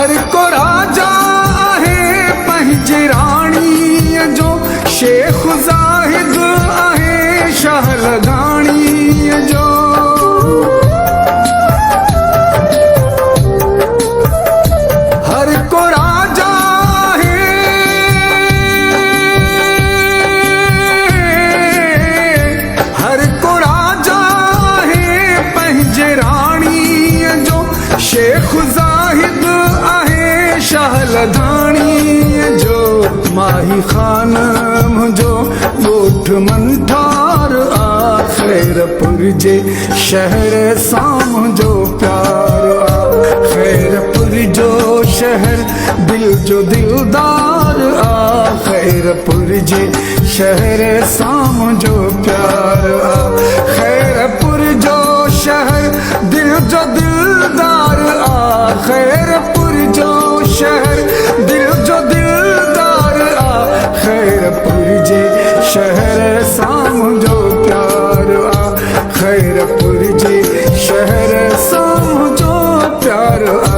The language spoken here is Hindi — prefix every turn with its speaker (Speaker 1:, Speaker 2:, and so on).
Speaker 1: हर को राजा आहे पंहिंजी राणी जो, शेख ज़ाहिद आहे शाह लगाणी जो। हर को राजा आहे, हर को राजा आहे पंहिंजे राणी जो, शेख ज़ाहिद आहे शाह लगाणी जो। माही खान मुंहिंजो ॻोठ मंठार आ, खैरपुर जे शहर सां मुंहिंजो प्यार आ। खैरपुर जो शहर दिल जो दिलदार आ, खैरपुर जे शहर सां मुंहिंजो प्यार आ। खैरपुर जो शहर दिल जो दिलदार आ, खैरपुर जो शहर दिल जो दिलदार आ। खैरपुर जे शहर सां मुंहिंजो प्यार आ, खैरपुर जे शहर सां मुंहिंजो प्यार आ।